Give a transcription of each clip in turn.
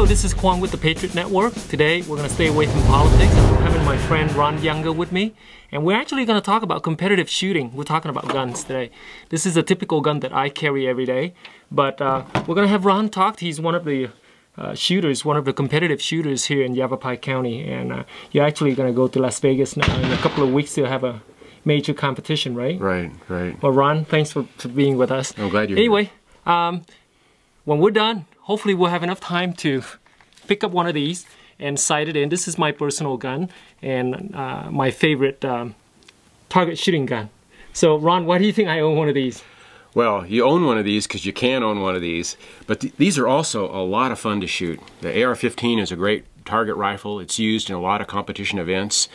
Hello, this is Quang with the Patriot Network. Today we're going to stay away from politics. I'm having my friend Ron Younger with me, and we're actually going to talk about competitive shooting. We're talking about guns today. This is a typical gun that I carry every day, but we're going to have Ron talk. He's one of the shooters, one of the competitive shooters here in Yavapai County, and you're actually going to go to Las Vegas now in a couple of weeks to have a major competition, right? Right. Well, Ron, thanks for being with us. I'm glad you're here. Anyway, when we're done, hopefully we'll have enough time to pick up one of these and sight it in. This is my personal gun and my favorite target shooting gun. So Ron, why do you think I own one of these? Well, you own one of these because you can own one of these, but these are also a lot of fun to shoot. The AR-15 is a great target rifle. It's used in a lot of competition events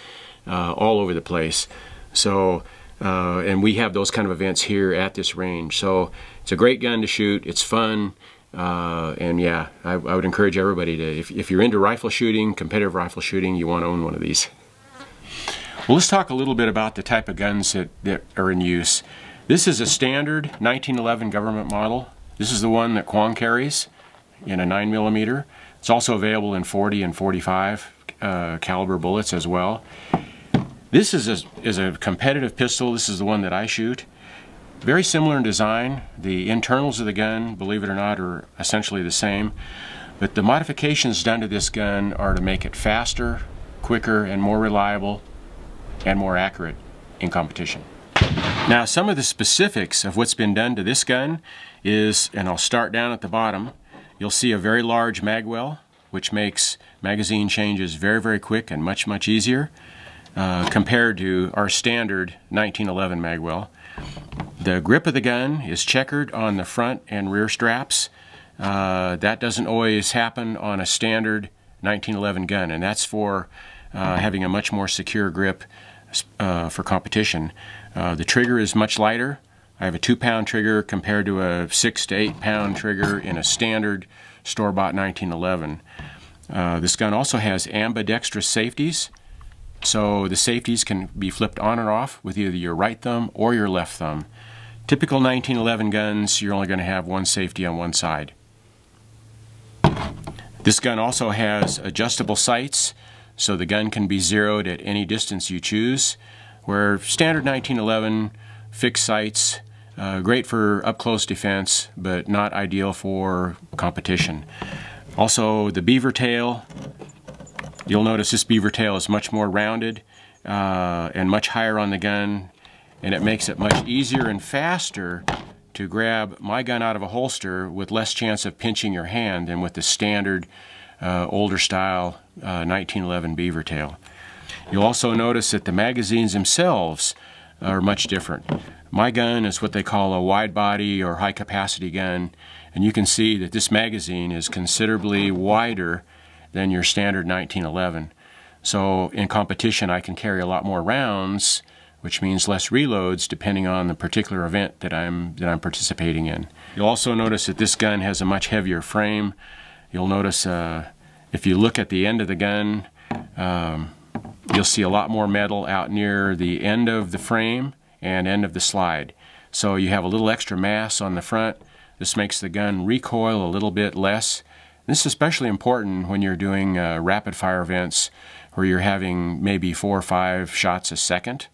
all over the place. So, and we have those kind of events here at this range. So it's a great gun to shoot. It's fun. And yeah, I would encourage everybody to, if you're into rifle shooting, competitive rifle shooting, you want to own one of these. Well, let's talk a little bit about the type of guns that are in use. This is a standard 1911 government model. This is the one that Quang carries in a 9mm. It's also available in 40 and 45 caliber bullets as well. This is a competitive pistol. This is the one that I shoot. Very similar in design. The internals of the gun, believe it or not, are essentially the same. But the modifications done to this gun are to make it faster, quicker, and more reliable, and more accurate in competition. Now, some of the specifics of what's been done to this gun is, and I'll start down at the bottom, you'll see a very large mag well, which makes magazine changes very, very quick and much, much easier compared to our standard 1911 mag well. The grip of the gun is checkered on the front and rear straps. That doesn't always happen on a standard 1911 gun, and that's for having a much more secure grip for competition. The trigger is much lighter. I have a 2-pound trigger compared to a 6 to 8-pound trigger in a standard store-bought 1911. This gun also has ambidextrous safeties. So the safeties can be flipped on or off with either your right thumb or your left thumb. Typical 1911 guns, you're only going to have one safety on one side. This gun also has adjustable sights, so the gun can be zeroed at any distance you choose, where standard 1911 fixed sights, great for up-close defense, but not ideal for competition. Also, the beaver tail. You'll notice this beaver tail is much more rounded and much higher on the gun, and it makes it much easier and faster to grab my gun out of a holster with less chance of pinching your hand than with the standard older style 1911 beaver tail. You'll also notice that the magazines themselves are much different. My gun is what they call a wide body or high capacity gun, and you can see that this magazine is considerably wider than your standard 1911. So in competition I can carry a lot more rounds, which means less reloads depending on the particular event that I'm participating in. You'll also notice that this gun has a much heavier frame. You'll notice if you look at the end of the gun, you'll see a lot more metal out near the end of the frame and end of the slide. So you have a little extra mass on the front. This makes the gun recoil a little bit less. This is especially important when you're doing rapid fire events where you're having maybe 4 or 5 shots a second.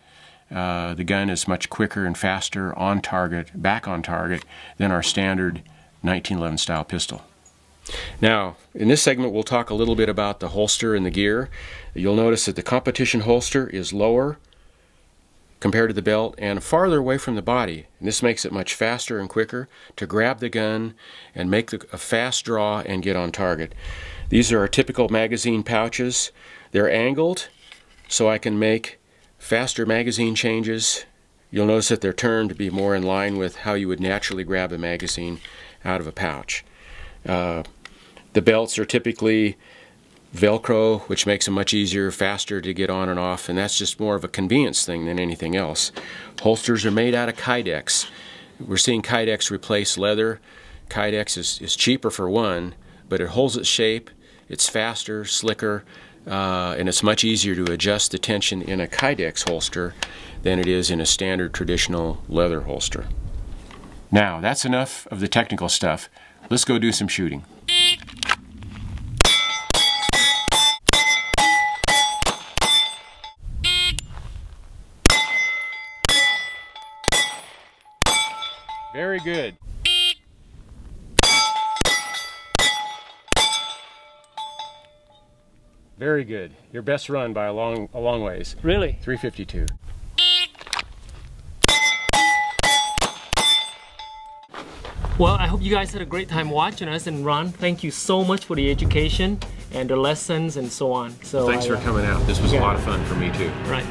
The gun is much quicker and faster on target, back on target, than our standard 1911 style pistol. Now, in this segment we'll talk a little bit about the holster and the gear. You'll notice that the competition holster is lower compared to the belt and farther away from the body. And this makes it much faster and quicker to grab the gun and make a fast draw and get on target. These are our typical magazine pouches. They're angled so I can make faster magazine changes. You'll notice that they're turned to be more in line with how you would naturally grab a magazine out of a pouch. The belts are typically Velcro, which makes them much easier, faster to get on and off, and that's just more of a convenience thing than anything else. Holsters are made out of Kydex. We're seeing Kydex replace leather. Kydex is cheaper for one, but it holds its shape, it's faster, slicker, and it's much easier to adjust the tension in a Kydex holster than it is in a standard traditional leather holster. Now, that's enough of the technical stuff. Let's go do some shooting. Very good. Very good. Your best run by a long ways. Really? 352. Well, I hope you guys had a great time watching us, and Ron, thank you so much for the education and the lessons and so on. So Thanks for coming out. This was a lot of fun for me too. Right.